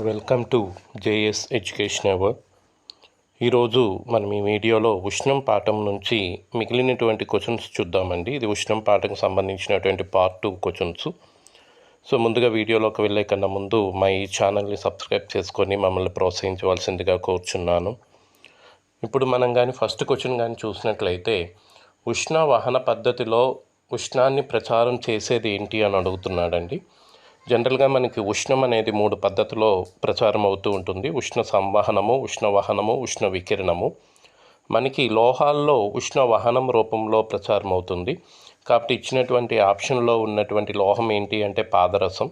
Welcome to JS education hour. ఈరోజు మనం ఈ వీడియోలో ఉష్ణం పాఠం నుంచి మిగిలినటువంటి క్వశ్చన్స్ చూద్దామండి. ఇది ఉష్ణం పాఠంకి సంబంధించినటువంటి పార్ట్ 2 క్వశ్చన్స్. సో ముందుగా వీడియోలోకి వెళ్ళే కన్నా ముందు మా ఈ ఛానల్ని సబ్స్క్రైబ్ చేసుకొని మమ్మల్ని ప్రోత్సహించవలసిందిగా కోరుచున్నాను. ఇప్పుడు మనం కానీ ఫస్ట్ క్వశ్చన్ కానీ చూసినట్లయితే, ఉష్ణ వహన పద్ధతిలో ఉష్ణాన్ని ప్రచారం చేసేది ఏంటి అని అడుగుతున్నాడండి. జనరల్గా మనకి ఉష్ణం అనేది 3 పద్ధతిలో ప్రచారం అవుతూ ఉంటుంది. ఉష్ణ సంవహనము, ఉష్ణ వహనము, ఉష్ణ వికిరణము. మనకి లోహాల్లో ఉష్ణ వహనం రూపంలో ప్రచారం అవుతుంది. కాబట్టి ఇచ్చినటువంటి ఆప్షన్లో ఉన్నటువంటి లోహం ఏంటి అంటే పాదరసం.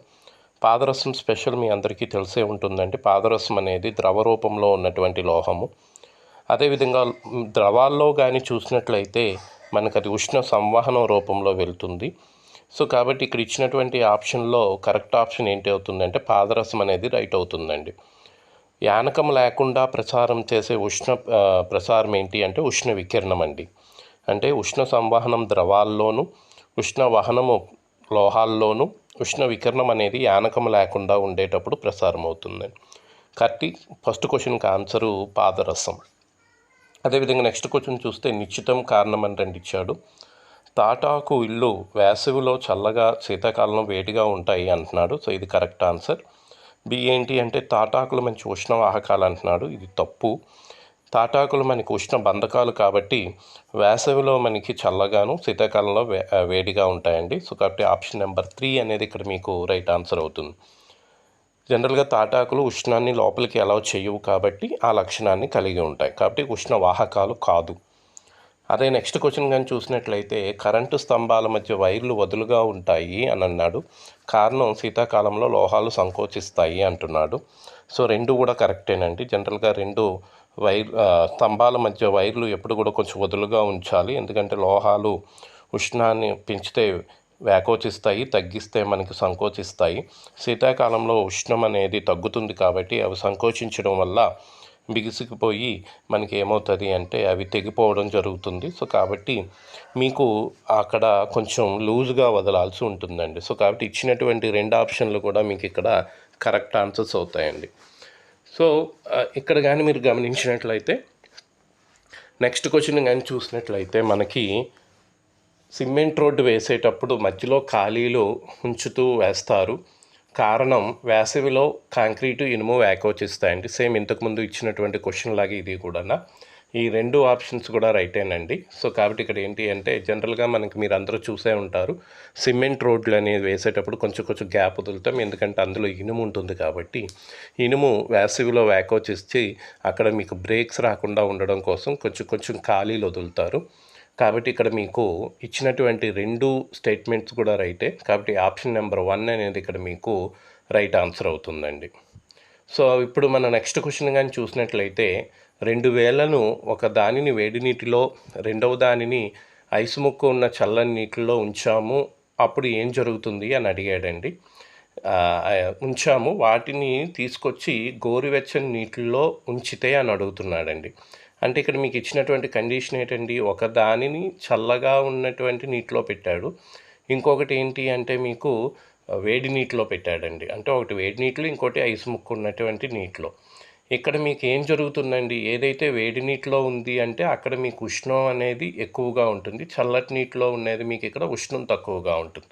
పాదరసం స్పెషల్ మీ అందరికీ తెలిసే ఉంటుందండి. పాదరసం అనేది ద్రవ రూపంలో ఉన్నటువంటి లోహము. అదేవిధంగా ద్రవాల్లో కానీ చూసినట్లయితే మనకు అది ఉష్ణ సంవహనం రూపంలో వెళ్తుంది. సో కాబట్టి ఇక్కడ ఇచ్చినటువంటి ఆప్షన్లో కరెక్ట్ ఆప్షన్ ఏంటి అవుతుందంటే పాదరసం అనేది రైట్ అవుతుందండి. యానకం లేకుండా ప్రసారం చేసే ప్రసారం ఏంటి అంటే ఉష్ణ వికిరణం అండి. అంటే ఉష్ణ సంవహనం ద్రవాల్లోనూ, ఉష్ణ వహనము లోహాల్లోనూ, ఉష్ణ వికిరణం అనేది యానకం లేకుండా ఉండేటప్పుడు ప్రసారం అవుతుందండి. కరెక్ట్. ఫస్ట్ క్వశ్చన్కి ఆన్సరు పాదరసం. అదేవిధంగా నెక్స్ట్ క్వశ్చన్ చూస్తే నిశ్చితం కారణం అని రెండు ఇచ్చాడు. తాటాకు ఇల్లు వేసవిలో చల్లగా, శీతాకాలంలో వేడిగా ఉంటాయి అంటున్నాడు. సో ఇది కరెక్ట్ ఆన్సర్. బి ఏంటి అంటే తాటాకులు మంచి ఉష్ణవాహకాలు అంటున్నాడు. ఇది తప్పు. తాటాకులు మనకి ఉష్ణ బంధకాలు కాబట్టి వేసవిలో మనకి చల్లగాను, శీతాకాలంలో వేడిగా ఉంటాయండి. సో కాబట్టి ఆప్షన్ నెంబర్ 3 అనేది ఇక్కడ మీకు రైట్ ఆన్సర్ అవుతుంది. జనరల్గా తాటాకులు ఉష్ణాన్ని లోపలికి అలౌ చేయవు కాబట్టి ఆ లక్షణాన్ని కలిగి ఉంటాయి. కాబట్టి ఉష్ణవాహకాలు కాదు. అదే నెక్స్ట్ క్వశ్చన్ కానీ చూసినట్లయితే, కరెంటు స్తంభాల మధ్య వైర్లు వదులుగా ఉంటాయి అని అన్నాడు. కారణం శీతాకాలంలో లోహాలు సంకోచిస్తాయి అంటున్నాడు. సో రెండు కూడా కరెక్టేనండి. జనరల్గా స్తంభాల మధ్య వైర్లు ఎప్పుడు కూడా కొంచెం వదులుగా ఉంచాలి. ఎందుకంటే లోహాలు ఉష్ణాన్ని పెంచితే వ్యాకోచిస్తాయి, తగ్గిస్తే మనకి సంకోచిస్తాయి. శీతాకాలంలో ఉష్ణం అనేది తగ్గుతుంది కాబట్టి అవి సంకోచించడం వల్ల బిగుసుకుపోయి మనకి ఏమవుతుంది అంటే అవి తెగిపోవడం జరుగుతుంది. సో కాబట్టి మీకు అక్కడ కొంచెం లూజ్గా వదలాల్సి ఉంటుందండి. సో కాబట్టి ఇచ్చినటువంటి 2 ఆప్షన్లు కూడా మీకు ఇక్కడ కరెక్ట్ ఆన్సర్స్ అవుతాయండి. సో ఇక్కడ కానీ మీరు గమనించినట్లయితే నెక్స్ట్ క్వశ్చన్ కానీ చూసినట్లయితే మనకి సిమెంట్ రోడ్డు వేసేటప్పుడు మధ్యలో ఖాళీలు ఉంచుతూ వేస్తారు. కారణం వేసవిలో కాంక్రీటు, ఇనుము వ్యాకోచిస్తాయండి. సేమ్ ఇంతకుముందు ఇచ్చినటువంటి క్వశ్చన్ లాగే ఇది కూడా. ఈ 2 ఆప్షన్స్ కూడా రైటేనండి. సో కాబట్టి ఇక్కడ ఏంటి అంటే జనరల్గా మనకి మీరు అందరూ చూసే ఉంటారు, సిమెంట్ రోడ్లు అనేది వేసేటప్పుడు కొంచెం గ్యాప్ వదులుతాం. ఎందుకంటే అందులో ఇనుము ఉంటుంది కాబట్టి. ఇనుము వేసవిలో వ్యాకోచిస్తే అక్కడ మీకు బ్రేక్స్ రాకుండా ఉండడం కోసం కొంచెం ఖాళీలు వదులుతారు. కాబట్టి ఇక్కడ మీకు ఇచ్చినటువంటి 2 స్టేట్మెంట్స్ కూడా రైటే. కాబట్టి ఆప్షన్ నెంబర్ 1 అనేది ఇక్కడ మీకు రైట్ ఆన్సర్ అవుతుందండి. సో ఇప్పుడు మన నెక్స్ట్ క్వశ్చన్ కానీ చూసినట్లయితే, 2 వేలను ఒక దానిని వేడి నీటిలో, రెండవ దానిని ఐసు ముక్కు ఉన్న చల్లని నీటిలో ఉంచాము, అప్పుడు ఏం జరుగుతుంది అని అడిగాడండి. ఉంచాము, వాటిని తీసుకొచ్చి గోరువెచ్చని నీటిల్లో ఉంచితే అని అడుగుతున్నాడండి. అంటే ఇక్కడ మీకు ఇచ్చినటువంటి కండిషన్ ఏంటండి, ఒక దానిని చల్లగా ఉన్నటువంటి నీటిలో పెట్టాడు, ఇంకొకటి ఏంటి అంటే మీకు వేడి నీటిలో పెట్టాడండి. అంటే ఒకటి వేడి నీటిలో, ఇంకోటి ఐసు ముక్కు ఉన్నటువంటి నీటిలో. ఇక్కడ మీకు ఏం జరుగుతుందండి, ఏదైతే వేడి నీటిలో ఉంది అంటే అక్కడ మీకు ఉష్ణం అనేది ఎక్కువగా ఉంటుంది, చల్లటి నీటిలో ఉన్నది మీకు ఇక్కడ ఉష్ణం తక్కువగా ఉంటుంది.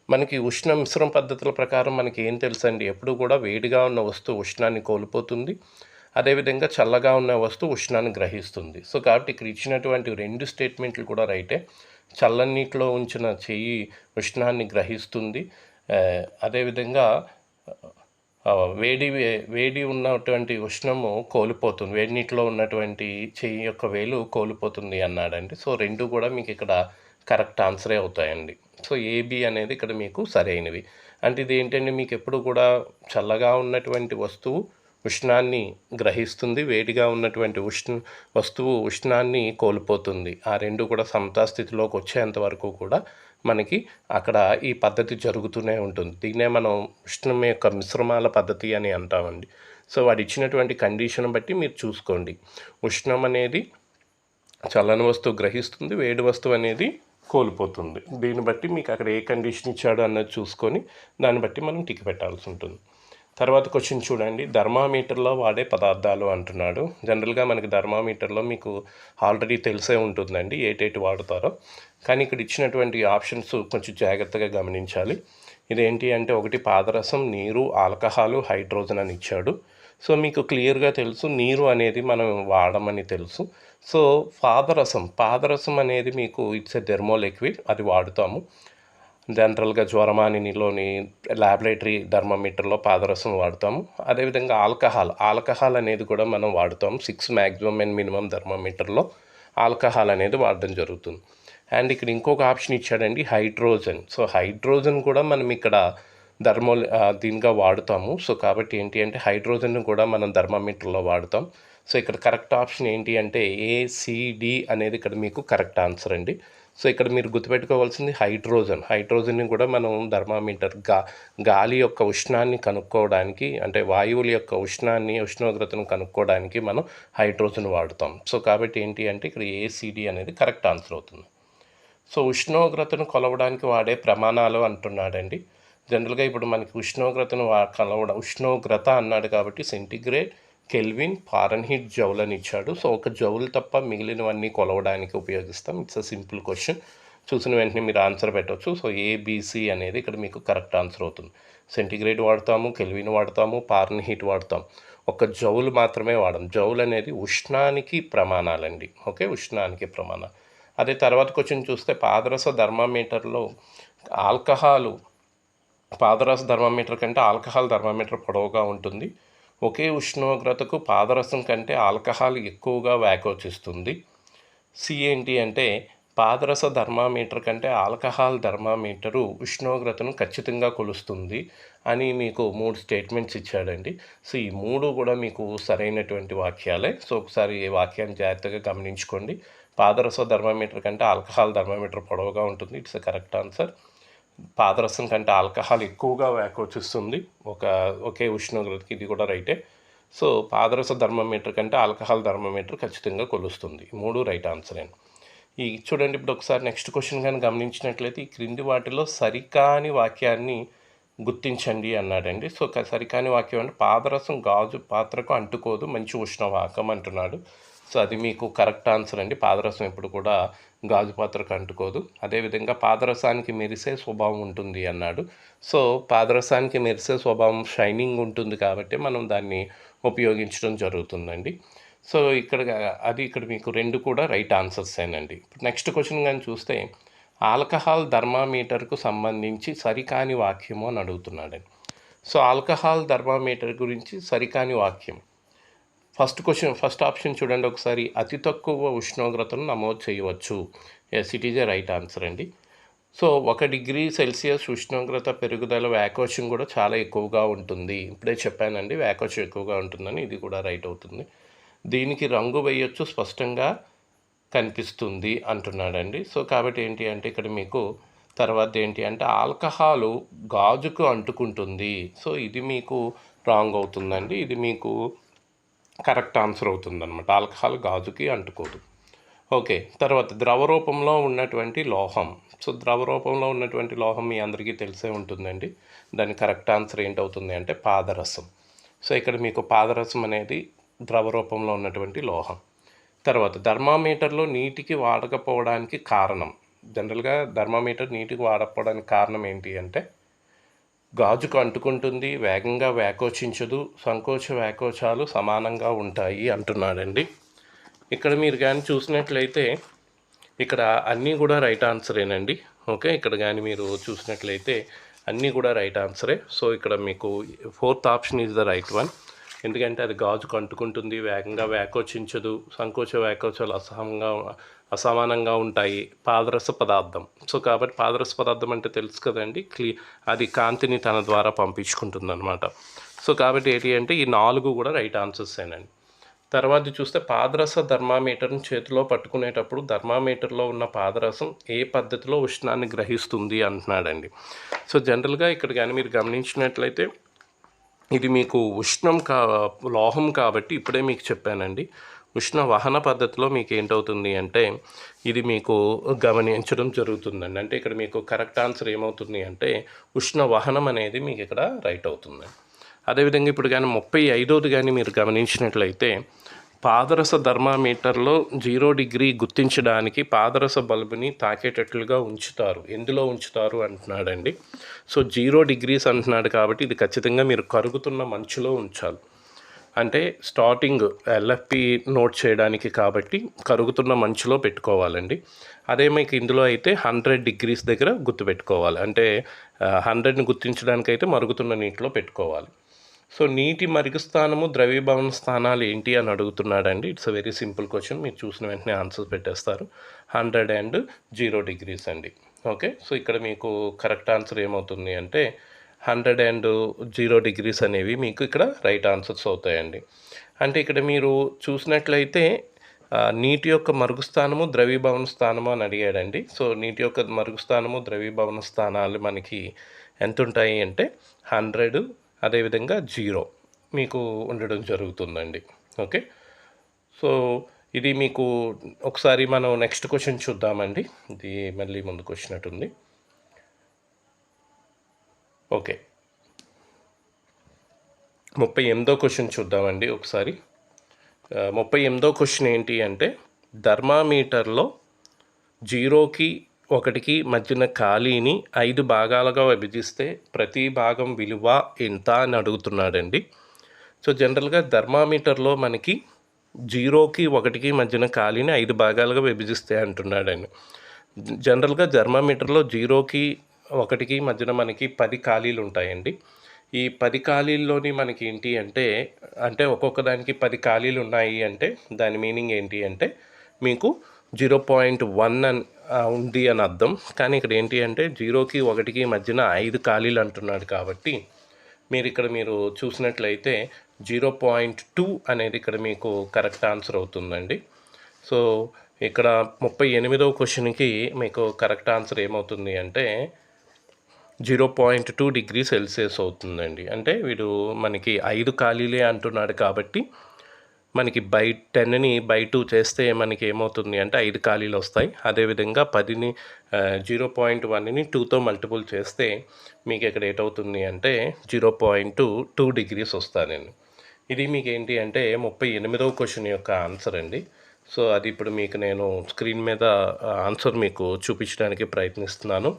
మనకి ఉష్ణ మిశ్రమ పద్ధతుల ప్రకారం మనకి ఏం తెలుసండి, ఎప్పుడు కూడా వేడిగా ఉన్న వస్తువు ఉష్ణాన్ని కోల్పోతుంది, అదేవిధంగా చల్లగా ఉన్న వస్తువు ఉష్ణాన్ని గ్రహిస్తుంది. సో కాబట్టి ఇక్కడ ఇచ్చినటువంటి 2 స్టేట్మెంట్లు కూడా రైటే. చల్లని నీటిలో ఉంచిన చెయ్యి ఉష్ణాన్ని గ్రహిస్తుంది, అదేవిధంగా వేడి ఉన్నటువంటి ఉష్ణము కోల్పోతుంది, వేడి నీటిలో ఉన్నటువంటి చెయ్యి యొక్క వేలు కోల్పోతుంది అన్నాడండి. సో 2 కూడా మీకు ఇక్కడ కరెక్ట్ ఆన్సరే అవుతాయండి. సో ఏబి అనేది ఇక్కడ మీకు సరైనవి. అంటే ఇది ఏంటంటే మీకు ఎప్పుడు కూడా చల్లగా ఉన్నటువంటి వస్తువు ఉష్ణాన్ని గ్రహిస్తుంది, వేడిగా ఉన్నటువంటి వస్తువు ఉష్ణాన్ని కోల్పోతుంది. ఆ 2 కూడా సమతాస్థితిలోకి వచ్చేంత వరకు కూడా మనకి అక్కడ ఈ పద్ధతి జరుగుతూనే ఉంటుంది. దీన్నే మనం ఉష్ణం యొక్క మిశ్రమాల పద్ధతి అని అంటామండి. సో వాడు ఇచ్చినటువంటి కండిషన్ బట్టి మీరు చూసుకోండి. ఉష్ణం అనేది చల్లని వస్తువు గ్రహిస్తుంది, వేడి వస్తువు అనేది కోల్పోతుంది. దీన్ని బట్టి మీకు అక్కడ ఏ కండిషన్ ఇచ్చాడు అన్నది చూసుకొని దాన్ని బట్టి మనం టిక్ పెట్టాల్సి ఉంటుంది. తర్వాత క్వశ్చన్ చూడండి, థర్మామీటర్లో వాడే పదార్థాలు అంటున్నాడు. జనరల్గా మనకి థర్మామీటర్లో మీకు ఆల్రెడీ తెలిసే ఉంటుందండి ఏటేటి వాడతారో, కానీ ఇక్కడ ఇచ్చినటువంటి ఆప్షన్స్ కొంచెం జాగ్రత్తగా గమనించాలి. ఇదేంటి అంటే ఒకటి పాదరసం, నీరు, ఆల్కహాలు, హైడ్రోజన్ అని ఇచ్చాడు. సో మీకు క్లియర్గా తెలుసు నీరు అనేది మనం వాడమని తెలుసు. సో పాదరసం అనేది మీకు ఇట్స్ ఎ థెర్మోలిక్విడ్, అది వాడుతాము. జనరల్గా జ్వరమానినిలోని ల్యాబొరేటరీ థర్మామీటర్లో పాదరసం వాడతాము. అదేవిధంగా ఆల్కహాల్ అనేది కూడా మనం వాడుతాము. 6 మ్యాక్సిమం అండ్ మినిమం థర్మామీటర్లో ఆల్కహాల్ అనేది వాడడం జరుగుతుంది. అండ్ ఇక్కడ ఇంకొక ఆప్షన్ ఇచ్చాడండి, హైడ్రోజన్. సో హైడ్రోజన్ కూడా మనం ఇక్కడ దీనిగా వాడుతాము. సో కాబట్టి ఏంటి అంటే హైడ్రోజన్ కూడా మనం థర్మామీటర్లో వాడుతాం. సో ఇక్కడ కరెక్ట్ ఆప్షన్ ఏంటి అంటే ఏసిడి అనేది ఇక్కడ మీకు కరెక్ట్ ఆన్సర్ అండి. సో ఇక్కడ మీరు గుర్తుపెట్టుకోవాల్సింది హైడ్రోజన్ని కూడా మనం థర్మామీటర్ గాలి యొక్క ఉష్ణాన్ని కనుక్కోవడానికి, అంటే వాయువుల యొక్క ఉష్ణోగ్రతను కనుక్కోవడానికి మనం హైడ్రోజన్ వాడుతాం. సో కాబట్టి ఏంటి అంటే ఇక్కడ ఏసిడి అనేది కరెక్ట్ ఆన్సర్ అవుతుంది. సో ఉష్ణోగ్రతను కొలవడానికి వాడే ప్రమాణాలు అంటున్నాడండి. జనరల్గా ఇప్పుడు మనకి ఉష్ణోగ్రత అన్నాడు కాబట్టి సెంటిగ్రేడ్, కెల్విన్, ఫారెన్హీట్, జౌల్ అని ఇచ్చాడు. సో ఒక జౌల్ తప్ప మిగిలినవన్నీ కొలవడానికి ఉపయోగిస్తాం. It's a simple question. చూసిన వెంటనే మీరు ఆన్సర్ పెట్టవచ్చు. సో ఏబిసి అనేది ఇక్కడ మీకు కరెక్ట్ ఆన్సర్ అవుతుంది. సెంటిగ్రేడ్ వాడతాము, కెల్విన్ వాడతాము, ఫారెన్హీట్ వాడతాం. ఒక జౌల్ మాత్రమే వాడడం. జౌల్ అనేది ఉష్ణానికి ప్రమాణాలండి. ఓకే, ఉష్ణానికి ప్రమాణాలు. అదే తర్వాత క్వశ్చన్ చూస్తే పాదరస థర్మామీటర్లో పాదరస థర్మామీటర్ కంటే ఆల్కహాల్ థర్మామీటర్ పొడవుగా ఉంటుంది. ఒకే ఉష్ణోగ్రతకు పాదరసం కంటే ఆల్కహాల్ ఎక్కువగా వ్యాకోచిస్తుంది. సి ఏంటి అంటే పాదరస థర్మామీటర్ కంటే ఆల్కహాల్ థర్మామీటరు ఉష్ణోగ్రతను ఖచ్చితంగా కొలుస్తుంది అని మీకు 3 స్టేట్మెంట్స్ ఇచ్చాడండి. సో ఈ 3 కూడా మీకు సరైనటువంటి వాక్యాలే. సో ఒకసారి ఈ వాక్యాన్ని జాగ్రత్తగా గమనించుకోండి. పాదరస థర్మామీటర్ కంటే ఆల్కహాల్ థర్మామీటర్ పొడవుగా ఉంటుంది. It's a correct answer. పాదరసం కంటే ఆల్కహాల్ ఎక్కువగా వ్యాకోచిస్తుంది ఒకే ఉష్ణోగ్రతకి, ఇది కూడా రైటే. సో పాదరస థర్మామీటర్ కంటే ఆల్కహాల్ థర్మామీటర్ ఖచ్చితంగా కొలుస్తుంది. 3 రైట్ ఆన్సర్ అండి. చూడండి, ఇప్పుడు ఒకసారి నెక్స్ట్ క్వశ్చన్ కానీ గమనించినట్లయితే ఈ క్రింది వాటిలో సరికాని వాక్యాన్ని గుర్తించండి అన్నాడండి. సో సరికాని వాక్యం అంటే పాదరసం గాజు పాత్రకు అంటుకోదు, మంచి ఉష్ణవాహకం అంటున్నాడు. సో అది మీకు కరెక్ట్ ఆన్సర్ అండి. పాదరసం ఎప్పుడు కూడా గాజు పాత్రకు అంటుకోదు. అదేవిధంగా పాదరసానికి మెరిసే స్వభావం ఉంటుంది అన్నాడు. సో పాదరసానికి మెరిసే స్వభావం, షైనింగ్ ఉంటుంది కాబట్టి మనం దాన్ని ఉపయోగించడం జరుగుతుందండి. సో ఇక్కడ మీకు 2 కూడా రైట్ ఆన్సర్స్ ఏనండి. ఇప్పుడు నెక్స్ట్ క్వశ్చన్ కానీ చూస్తే ఆల్కహాల్ థర్మామీటర్కు సంబంధించి సరికాని వాక్యము అని అడుగుతున్నాడండి. సో ఆల్కహాల్ థర్మామీటర్ గురించి సరికాని వాక్యం. ఫస్ట్ ఆప్షన్ చూడండి ఒకసారి, అతి తక్కువ ఉష్ణోగ్రతను నమోదు చేయవచ్చు. Yes, it is a right answer అండి. సో 1 డిగ్రీ సెల్సియస్ ఉష్ణోగ్రత పెరుగుదల వ్యాకోచం కూడా చాలా ఎక్కువగా ఉంటుంది. ఇప్పుడే చెప్పానండి వ్యాకోచం ఎక్కువగా ఉంటుందని, ఇది కూడా రైట్ అవుతుంది. దీనికి రంగు వేయొచ్చు, స్పష్టంగా కనిపిస్తుంది అంటున్నాడండి. సో కాబట్టి ఏంటి అంటే ఇక్కడ మీకు తర్వాత ఏంటి అంటే ఆల్కహాలు గాజుకు అంటుకుంటుంది. సో ఇది మీకు రాంగ్ అవుతుందండి. ఇది మీకు కరెక్ట్ ఆన్సర్ అవుతుందన్నమాట. ఆల్కహాల్ గాజుకి అంటుకోదు. ఓకే, తర్వాత ద్రవ రూపంలో ఉన్నటువంటి లోహం. సో ద్రవ రూపంలో ఉన్నటువంటి లోహం మీ అందరికీ తెలిసే ఉంటుందండి. దాని కరెక్ట్ ఆన్సర్ ఏంటవుతుంది అంటే పాదరసం. సో ఇక్కడ మీకు పాదరసం అనేది ద్రవ రూపంలో ఉన్నటువంటి లోహం. తర్వాత థర్మామీటర్లో నీటికి వాడకపోవడానికి కారణం. జనరల్గా థర్మామీటర్ నీటికి వాడకపోవడానికి కారణం ఏంటి అంటే గాజుకు అంటుకుంటుంది, వేగంగా వ్యాకోచించదు, సంకోచ వ్యాకోచాలు సమానంగా ఉంటాయి అంటున్నాడండి. ఇక్కడ మీరు కానీ చూసినట్లయితే ఇక్కడ అన్నీ కూడా రైట్ ఆన్సరేనండి. ఓకే, ఇక్కడ కానీ మీరు చూసినట్లయితే అన్నీ కూడా రైట్ ఆన్సరే. సో ఇక్కడ మీకు 4th option is the right one. ఎందుకంటే అది గాజుకు అంటుకుంటుంది, వేగంగా వ్యాకోచించదు, సంకోచ వ్యాకోచాలు అసమానంగా ఉంటాయి, పాదరస పదార్థం. సో కాబట్టి పాదరస పదార్థం అంటే తెలుసు కదండి, అది కాంతిని తన ద్వారా పంపించుకుంటుంది అనమాట. సో కాబట్టి ఏంటి అంటే ఈ 4 కూడా రైట్ ఆన్సర్స్ ఏనండి. తర్వాత చూస్తే పాదరస థర్మామీటర్ని చేతిలో పట్టుకునేటప్పుడు థర్మామీటర్లో ఉన్న పాదరసం ఏ పద్ధతిలో ఉష్ణాన్ని గ్రహిస్తుంది అంటున్నాడండి. సో జనరల్గా ఇక్కడ కానీ మీరు గమనించినట్లయితే ఇది మీకు లోహం కాబట్టి ఇప్పుడే మీకు చెప్పానండి, ఉష్ణ వహన పద్ధతిలో మీకు ఏంటవుతుంది అంటే ఇది మీకు గమనించడం జరుగుతుందండి. అంటే ఇక్కడ మీకు కరెక్ట్ ఆన్సర్ ఏమవుతుంది అంటే ఉష్ణ వహనం అనేది మీకు ఇక్కడ రైట్ అవుతుంది. అదేవిధంగా ఇప్పుడు కానీ 35ది కానీ మీరు గమనించినట్లయితే పాదరస థర్మామీటర్లో 0 డిగ్రీ గుర్తించడానికి పాదరస బల్బుని తాకేటట్లుగా ఉంచుతారు. ఎందులో ఉంచుతారు అంటున్నాడండి. సో 0 డిగ్రీస్ అంటున్నాడు కాబట్టి ఇది ఖచ్చితంగా మీరు కరుగుతున్న మంచులో ఉంచాలి. అంటే స్టార్టింగ్ ఎల్ఎఫ్పి నోట్ చేయడానికి కాబట్టి కరుగుతున్న మంచులో పెట్టుకోవాలండి. అదే మీకు ఇందులో అయితే 100 డిగ్రీస్ దగ్గర గుర్తుపెట్టుకోవాలి. అంటే 100ని గుర్తించడానికైతే మరుగుతున్న నీటిలో పెట్టుకోవాలి. సో నీటి మరుగు స్థానము ద్రవీభవన స్థానాలు ఏంటి అని అడుగుతున్నాడండి. It's a very simple question. మీరు చూసిన వెంటనే ఆన్సర్ పెట్టేస్తారు. 100 అండ్ 0 డిగ్రీస్ అండి. ఓకే, సో ఇక్కడ మీకు కరెక్ట్ ఆన్సర్ ఏమవుతుంది అంటే 100 అండ్ 0 డిగ్రీస్ అనేవి మీకు ఇక్కడ రైట్ ఆన్సర్స్ అవుతాయండి. అంటే ఇక్కడ మీరు చూసినట్లయితే నీటి యొక్క మరుగు స్థానము ద్రవీభవన స్థానము అని అడిగాడండి. సో నీటి యొక్క మరుగు స్థానము ద్రవీభవన స్థానాలు మనకి ఎంత ఉంటాయి అంటే 100 అదేవిధంగా 0 మీకు ఉండడం జరుగుతుందండి. ఓకే, సో ఇది మీకు ఒకసారి మనం నెక్స్ట్ క్వశ్చన్ చూద్దామండి. ఇది మళ్ళీ ముందుకు వచ్చినట్టుంది. ఓకే, 38వ క్వశ్చన్ చూద్దామండి ఒకసారి. 38వ క్వశ్చన్ ఏంటి అంటే థర్మామీటర్లో 0కి 1కి మధ్యన ఖాళీని 5 భాగాలుగా విభజిస్తే ప్రతి భాగం విలువ ఎంత అని అడుగుతున్నాడండి. సో జనరల్గా థర్మామీటర్లో మనకి 0కి 1కి మధ్యన ఖాళీని 5 భాగాలుగా విభజిస్తే అంటున్నాడండి. జనరల్గా థర్మామీటర్లో 0కి 1కి మధ్యన మనకి 10 ఖాళీలు ఉంటాయండి. ఈ 10 ఖాళీల్లోని మనకి ఏంటి అంటే ఒక్కొక్క దానికి 10 ఖాళీలు ఉన్నాయి అంటే దాని మీనింగ్ ఏంటి అంటే మీకు 0.1 అని ఉంది అని అర్థం. కానీ ఇక్కడ ఏంటి అంటే 0కి 1కి మధ్యన 5 ఖాళీలు అంటున్నాడు కాబట్టి మీరు చూసినట్లయితే 0.2 అనేది ఇక్కడ మీకు కరెక్ట్ ఆన్సర్ అవుతుందండి. సో ఇక్కడ 38వ క్వశ్చన్కి మీకు కరెక్ట్ ఆన్సర్ ఏమవుతుంది అంటే 0.2 డిగ్రీ సెల్సియస్ అవుతుందండి. అంటే వీడు మనకి 5 ఖాళీలే అంటున్నాడు కాబట్టి మనకి బై 10ని బై 2 చేస్తే మనకి ఏమవుతుంది అంటే 5 ఖాళీలు వస్తాయి. అదేవిధంగా 10ని 0.1ని 2తో మల్టిపుల్ చేస్తే మీకు ఇక్కడ ఏటవుతుంది అంటే 0.2 డిగ్రీస్ వస్తానండి. ఇది మీకు ఏంటి అంటే 38వ క్వశ్చన్ యొక్క ఆన్సర్ అండి. సో అది ఇప్పుడు మీకు నేను స్క్రీన్ మీద ఆన్సర్ మీకు చూపించడానికి ప్రయత్నిస్తున్నాను.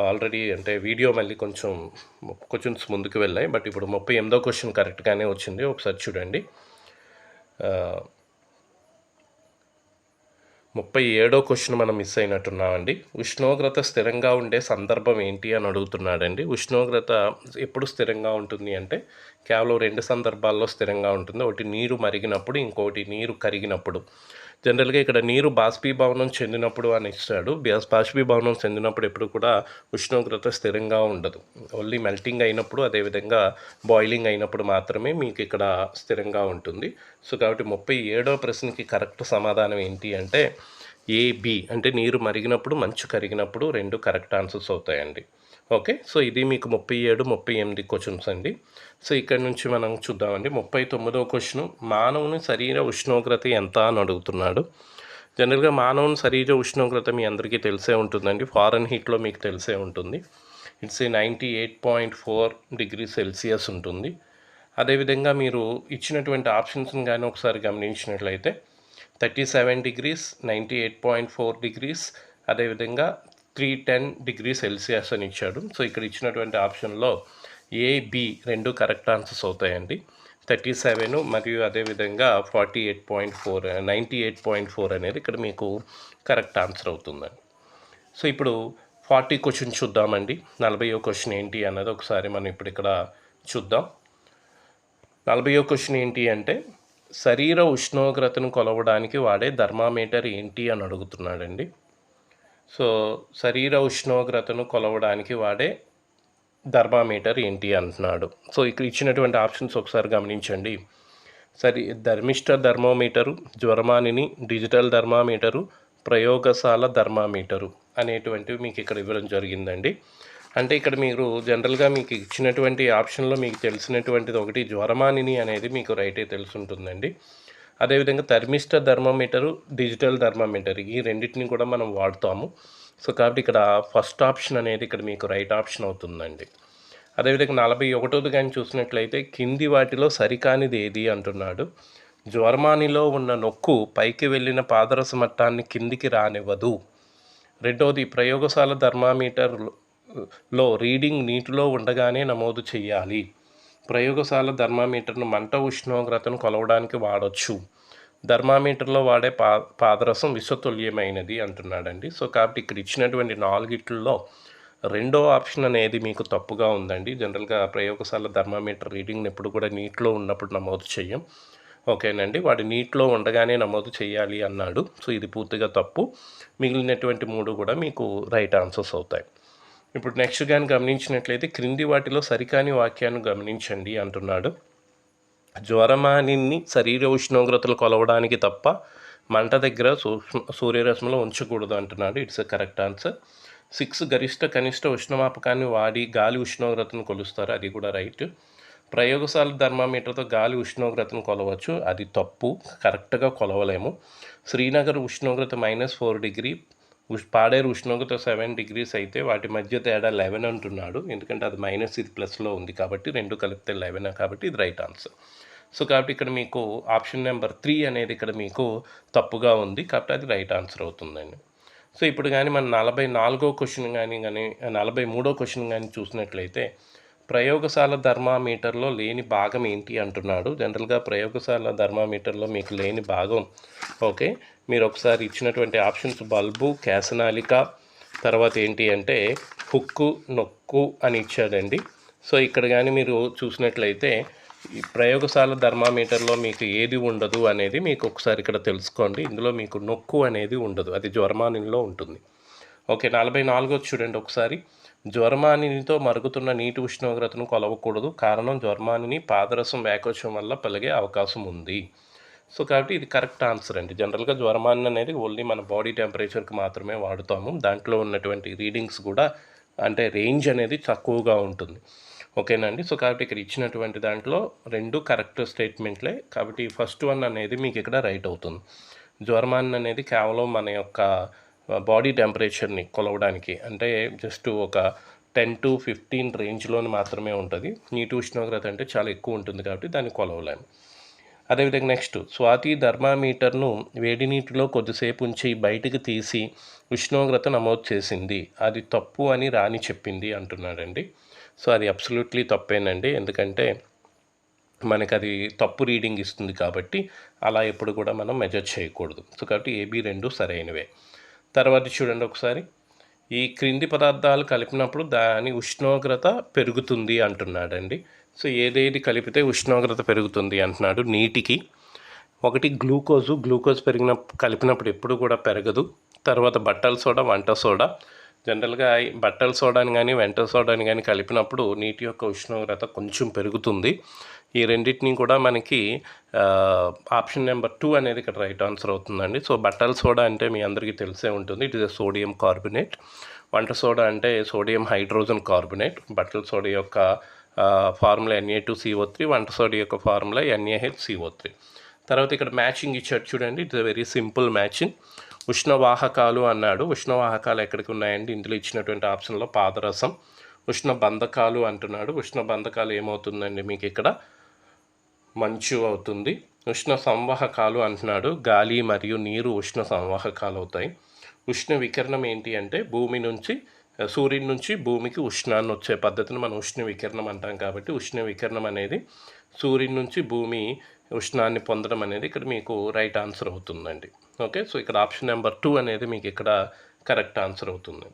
ఆల్రెడీ అంటే వీడియో మళ్ళీ కొంచెం క్వశ్చన్స్ ముందుకు వెళ్ళాయి, బట్ ఇప్పుడు 38వ క్వశ్చన్ కరెక్ట్గానే వచ్చింది. ఒకసారి చూడండి. 37వ క్వశ్చన్ మనం మిస్ అయినట్టున్నామండి. ఉష్ణోగ్రత స్థిరంగా ఉండే సందర్భం ఏంటి అని అడుగుతున్నాడండి. ఉష్ణోగ్రత ఎప్పుడు స్థిరంగా ఉంటుంది అంటే కేవలం 2 సందర్భాల్లో స్థిరంగా ఉంటుంది. ఒకటి నీరు మరిగినప్పుడు, ఇంకోటి నీరు కరిగినప్పుడు. జనరల్గా ఇక్కడ నీరు బాష్పీభవనం చెందినప్పుడు అని ఇస్తాడు. బాష్పీభవనం చెందినప్పుడు ఎప్పుడు కూడా ఉష్ణోగ్రత స్థిరంగా ఉండదు. ఓన్లీ మెల్టింగ్ అయినప్పుడు, అదేవిధంగా బాయిలింగ్ అయినప్పుడు మాత్రమే మీకు ఇక్కడ స్థిరంగా ఉంటుంది. సో కాబట్టి 37వ ప్రశ్నకి కరెక్ట్ సమాధానం ఏంటి అంటే ఏబి, అంటే నీరు మరిగినప్పుడు, మంచు కరిగినప్పుడు 2 కరెక్ట్ ఆన్సర్స్ అవుతాయండి. ఓకే, సో ఇది మీకు 37, 38 క్వశ్చన్స్ అండి. సో ఇక్కడ నుంచి మనం చూద్దామండి 39వ క్వశ్చన్. మానవుని శరీర ఉష్ణోగ్రత ఎంత అని అడుగుతున్నాడు. జనరల్గా మానవుని శరీర ఉష్ణోగ్రత మీ అందరికీ తెలిసే ఉంటుందండి. ఫారెన్ హీట్లో మీకు తెలిసే ఉంటుంది. ఇట్స్ 98.4 డిగ్రీ సెల్సియస్ ఉంటుంది. అదేవిధంగా మీరు ఇచ్చినటువంటి ఆప్షన్స్ని కానీ ఒకసారి గమనించినట్లయితే 37 డిగ్రీస్, 98.4 డిగ్రీస్, అదేవిధంగా 310 డిగ్రీ సెల్సియస్ అని ఇచ్చాడు. సో ఇక్కడ ఇచ్చినటువంటి ఆప్షన్లో ఏబి 2 కరెక్ట్ ఆన్సర్స్ అవుతాయండి. 37 మరియు అదేవిధంగా 48.4, 98.4 అనేది ఇక్కడ మీకు కరెక్ట్ ఆన్సర్ అవుతుందండి. సో ఇప్పుడు 40 క్వశ్చన్ చూద్దామండి. 40వ క్వశ్చన్ ఏంటి అన్నది ఒకసారి మనం ఇప్పుడు ఇక్కడ చూద్దాం. 40వ క్వశ్చన్ ఏంటి అంటే శరీర ఉష్ణోగ్రతను కొలవడానికి వాడే థర్మామీటర్ ఏంటి అని అడుగుతున్నాడండి. సో శరీర ఉష్ణోగ్రతను కొలవడానికి వాడే థర్మామీటర్ ఏంటి అంటున్నాడు. సో ఇక్కడ ఇచ్చినటువంటి ఆప్షన్స్ ఒకసారి గమనించండి. థర్మిస్టర్ థర్మోమీటరు, జ్వరమానిని, డిజిటల్ థర్మామీటరు, ప్రయోగశాల థర్మామీటరు అనేటువంటివి మీకు ఇక్కడ ఇవ్వడం జరిగిందండి. అంటే ఇక్కడ మీరు జనరల్గా మీకు ఇచ్చినటువంటి ఆప్షన్లో మీకు తెలిసినటువంటిది ఒకటి జ్వరమానిని అనేది మీకు రైటే తెలిసి ఉంటుందండి. అదేవిధంగా థర్మిస్టర్ థర్మామీటరు, డిజిటల్ థర్మామీటర్ ఈ రెండింటిని కూడా మనం వాడుతాము. సో కాబట్టి ఇక్కడ ఫస్ట్ ఆప్షన్ అనేది ఇక్కడ మీకు రైట్ ఆప్షన్ అవుతుందండి. అదేవిధంగా 41ది కానీ చూసినట్లయితే కింది వాటిలో సరికానిది ఏది అంటున్నాడు. జ్వరమానిలో ఉన్న నొక్కు పైకి వెళ్ళిన పాదరస మట్టాన్ని కిందికి రానివ్వదు. రెండవది ప్రయోగశాల థర్మామీటర్లో రీడింగ్ నీటిలో ఉండగానే నమోదు చేయాలి. ప్రయోగశాల థర్మామీటర్ను మంట ఉష్ణోగ్రతను కొలవడానికి వాడచ్చు. థర్మామీటర్లో వాడే పాదరసం విషతుల్యమైనది అంటున్నాడండి. సో కాబట్టి ఇక్కడ ఇచ్చినటువంటి 4గిట్లో రెండో ఆప్షన్ అనేది మీకు తప్పుగా ఉందండి. జనరల్గా ప్రయోగశాల థర్మామీటర్ రీడింగ్ని ఎప్పుడు కూడా నీటిలో ఉన్నప్పుడు నమోదు చేయం. ఓకేనండి, వాడు నీటిలో ఉండగానే నమోదు చేయాలి అన్నాడు. సో ఇది పూర్తిగా తప్పు. మిగిలినటువంటి 3 కూడా మీకు రైట్ ఆన్సర్స్ అవుతాయి. ఇప్పుడు నెక్స్ట్ కానీ గమనించినట్లయితే క్రింది వాటిలో సరికాని వాక్యాన్ని గమనించండి అంటున్నాడు. జ్వరమానిని శరీర ఉష్ణోగ్రతలు కొలవడానికి తప్ప మంట దగ్గర సూర్యరశ్మిలో ఉంచకూడదు అంటున్నాడు. It's a correct answer. 6 గరిష్ట కనిష్ట ఉష్ణమాపకాన్ని వాడి గాలి ఉష్ణోగ్రతను కొలుస్తారు. అది కూడా రైట్. ప్రయోగశాల థర్మామీటర్తో గాలి ఉష్ణోగ్రతను కొలవచ్చు. అది తప్పు, కరెక్ట్గా కొలవలేము. శ్రీనగర్ ఉష్ణోగ్రత -4 డిగ్రీ, పాడేరు ఉష్ణోగ్రత 7 డిగ్రీస్ అయితే వాటి మధ్య తేడా 11 అంటున్నాడు. ఎందుకంటే అది మైనస్, ఇది ప్లస్లో ఉంది కాబట్టి 2 కలిపితే 11 కాబట్టి ఇది రైట్ ఆన్సర్. సో కాబట్టి ఇక్కడ మీకు ఆప్షన్ నెంబర్ 3 అనేది ఇక్కడ మీకు తప్పుగా ఉంది కాబట్టి అది రైట్ ఆన్సర్ అవుతుందండి. సో ఇప్పుడు కానీ మనం 44వ క్వశ్చన్ కానీ 43వ క్వశ్చన్ కానీ చూసినట్లయితే ప్రయోగశాల థర్మామీటర్లో లేని భాగం ఏంటి అంటున్నాడు. జనరల్గా ప్రయోగశాల థర్మామీటర్లో మీకు లేని భాగం, ఓకే, మీరు ఒకసారి ఇచ్చినటువంటి ఆప్షన్స్ బల్బు, క్యాసనాలిక, తర్వాత ఏంటి అంటే హుక్కు, నొక్కు అని ఇచ్చాడండి. సో ఇక్కడ కానీ మీరు చూసినట్లయితే ఈ ప్రయోగశాల థర్మామీటర్లో మీకు ఏది ఉండదు అనేది మీకు ఒకసారి ఇక్కడ తెలుసుకోండి. ఇందులో మీకు నొక్కు అనేది ఉండదు, అది జ్వరమానిలో ఉంటుంది. ఓకే, 44 చూడండి ఒకసారి. జ్వరమానితో మరుగుతున్న నీటి ఉష్ణోగ్రతను కొలవకూడదు, కారణం జ్వరమానిని పాదరసం వ్యాకోచం వల్ల పెరిగే అవకాశం ఉంది. సో కాబట్టి ఇది కరెక్ట్ ఆన్సర్ అండి. జనరల్గా జ్వరమాని అనేది ఓన్లీ మన బాడీ టెంపరేచర్కి మాత్రమే వాడుతాము. దాంట్లో ఉన్నటువంటి రీడింగ్స్ కూడా అంటే రేంజ్ అనేది తక్కువగా ఉంటుంది. ఓకేనండి. సో కాబట్టి ఇక్కడ ఇచ్చినటువంటి దాంట్లో 2 కరెక్ట్ స్టేట్మెంట్లే కాబట్టి ఫస్ట్ వన్ అనేది మీకు ఇక్కడ రైట్ అవుతుంది. జ్వరమాని అనేది కేవలం మన యొక్క బాడీ టెంపరేచర్ని కొలవడానికి, అంటే జస్ట్ ఒక 10 to 15 రేంజ్లోని మాత్రమే ఉంటుంది. నీటి ఉష్ణోగ్రత అంటే చాలా ఎక్కువ ఉంటుంది కాబట్టి దాన్ని కొలవలేము. అదేవిధంగా నెక్స్ట్, స్వాతి థర్మామీటర్ను వేడి నీటిలో కొద్దిసేపు ఉంచి బయటికి తీసి ఉష్ణోగ్రత నమోదు చేసింది, అది తప్పు అని రాణి చెప్పింది అంటున్నాడండి. సో అది అబ్సల్యూట్లీ తప్పేనండి, ఎందుకంటే మనకు అది తప్పు రీడింగ్ ఇస్తుంది కాబట్టి అలా ఎప్పుడు కూడా మనం మెజర్ చేయకూడదు. సో కాబట్టి AB 2 సరైనవే. తర్వాత చూడండి ఒకసారి, ఈ క్రింది పదార్థాలు కలిపినప్పుడు దాని ఉష్ణోగ్రత పెరుగుతుంది అంటున్నాడండి. సో ఏదేది కలిపితే ఉష్ణోగ్రత పెరుగుతుంది అంటున్నాడు. నీటికి ఒకటి గ్లూకోజ్ కలిపినప్పుడు ఎప్పుడు కూడా పెరగదు. తర్వాత బట్టల సోడా, వంట సోడా. జనరల్గా బట్టల సోడాని కానీ వంట సోడాని కానీ కలిపినప్పుడు నీటి యొక్క ఉష్ణోగ్రత కొంచెం పెరుగుతుంది. ఈ రెండింటిని కూడా మనకి ఆప్షన్ నెంబర్ 2 అనేది ఇక్కడ రైట్ ఆన్సర్ అవుతుందండి. సో బట్టల సోడా అంటే మీ అందరికీ తెలిసే ఉంటుంది, it is a sodium carbonate. వంట సోడా అంటే సోడియం హైడ్రోజన్ కార్బోనేట్. బట్టల సోడా యొక్క ఫార్ములా Na2CO3, వంట సోడా యొక్క ఫార్ములా NaHCO3. తర్వాత ఇక్కడ మ్యాచింగ్ ఇచ్చాడు చూడండి, it's a very simple matching. ఉష్ణవాహకాలు అన్నాడు. ఉష్ణవాహకాలు ఎక్కడికి ఉన్నాయండి? ఇందులో ఇచ్చినటువంటి ఆప్షన్లో పాదరసం. ఉష్ణ బంధకాలు అంటున్నాడు. ఉష్ణ బంధకాలు ఏమవుతుందండి మీకు ఇక్కడ? మంచు అవుతుంది. ఉష్ణ సంవాహకాలు అంటున్నాడు. గాలి మరియు నీరు ఉష్ణ సంవాహకాలు అవుతాయి. ఉష్ణ వికిరణం ఏంటి అంటే సూర్యుడి నుంచి భూమికి ఉష్ణాన్ని వచ్చే పద్ధతిని మనం ఉష్ణ వికిరణం అంటాం. కాబట్టి ఉష్ణ వికిరణం అనేది సూర్యుడి నుంచి భూమి ఉష్ణాన్ని పొందడం అనేది ఇక్కడ మీకు రైట్ ఆన్సర్ అవుతుందండి. ఓకే, సో ఇక్కడ ఆప్షన్ నెంబర్ 2 అనేది మీకు ఇక్కడ కరెక్ట్ ఆన్సర్ అవుతుంది.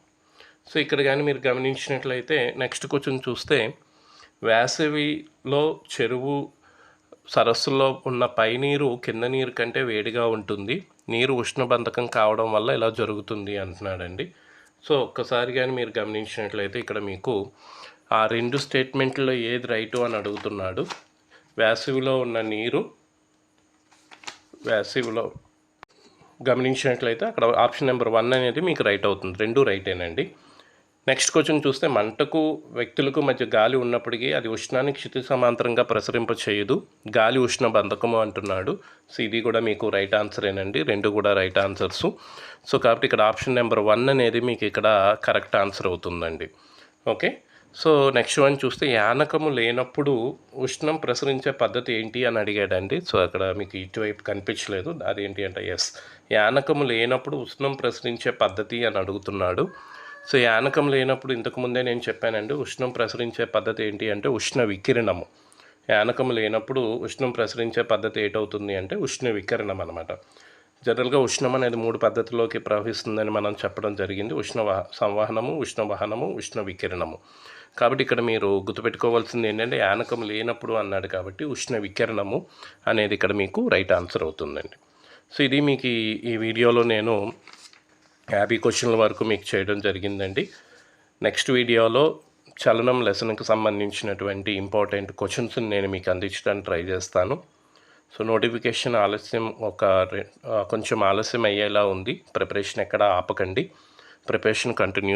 సో ఇక్కడ కానీ మీరు గమనించినట్లయితే నెక్స్ట్ క్వశ్చన్ చూస్తే, వేసవిలో చెరువు సరస్సులో ఉన్న పై నీరు కింద నీరు కంటే వేడిగా ఉంటుంది, నీరు ఉష్ణబంధకం కావడం వల్ల ఇలా జరుగుతుంది అంటున్నాడండి. సో ఒక్కసారి కానీ మీరు గమనించినట్లయితే ఇక్కడ మీకు ఆ 2 స్టేట్మెంట్లో ఏది రైటు అని అడుగుతున్నాడు. వేసవిలో ఉన్న నీరు, వేసవిలో గమనించినట్లయితే అక్కడ ఆప్షన్ నెంబర్ 1 అనేది మీకు రైట్ అవుతుంది. 2 రైటేనండి. నెక్స్ట్ క్వశ్చన్ చూస్తే, మంటకు వ్యక్తులకు మధ్య గాలి ఉన్నప్పటికీ అది ఉష్ణాన్ని క్షితిజ సమాంతరంగా ప్రసరింప చేయదు, గాలి ఉష్ణ బంధకము అంటున్నాడు. సో ఇది కూడా మీకు రైట్ ఆన్సరేనండి. 2 కూడా రైట్ ఆన్సర్సు. సో కాబట్టి ఇక్కడ ఆప్షన్ నెంబర్ 1 అనేది మీకు ఇక్కడ కరెక్ట్ ఆన్సర్ అవుతుందండి. ఓకే, సో నెక్స్ట్ వన్ చూస్తే యానకము లేనప్పుడు ఉష్ణం ప్రసరించే పద్ధతి ఏంటి అని అడిగాడండి. సో అక్కడ మీకు ఇటువైపు కనిపించలేదు, అదేంటి అంటే యానకము లేనప్పుడు ఉష్ణం ప్రసరించే పద్ధతి అని అడుగుతున్నాడు. సో యానకం లేనప్పుడు ఇంతకుముందే నేను చెప్పానండి, ఉష్ణం ప్రసరించే పద్ధతి ఏంటి అంటే ఉష్ణ వికిరణము. యానకం లేనప్పుడు ఉష్ణం ప్రసరించే పద్ధతి ఏంటవుతుంది అంటే ఉష్ణ వికిరణం అనమాట. జనరల్గా ఉష్ణం అనేది 3 పద్ధతుల్లోకి ప్రవహిస్తుందని మనం చెప్పడం జరిగింది. సంవహనము, ఉష్ణ వహనము, ఉష్ణ వికిరణము. కాబట్టి ఇక్కడ మీరు గుర్తుపెట్టుకోవాల్సింది ఏంటంటే యానకం లేనప్పుడు అన్నాడు కాబట్టి ఉష్ణ వికిరణము అనేది ఇక్కడ మీకు రైట్ ఆన్సర్ అవుతుందండి. సో ఇది మీకు ఈ వీడియోలో నేను 50 క్వశ్చన్ల వరకు మీకు చేయడం జరిగిందండి. నెక్స్ట్ వీడియోలో చలనం లెసన్కి సంబంధించినటువంటి ఇంపార్టెంట్ క్వశ్చన్స్ని నేను మీకు అందించడానికి ట్రై చేస్తాను. సో నోటిఫికేషన్ ఆలస్యం కొంచెం ఆలస్యం అయ్యేలా ఉంది. ప్రిపరేషన్ ఎక్కడ ఆపకండి, ప్రిపరేషన్ కంటిన్యూ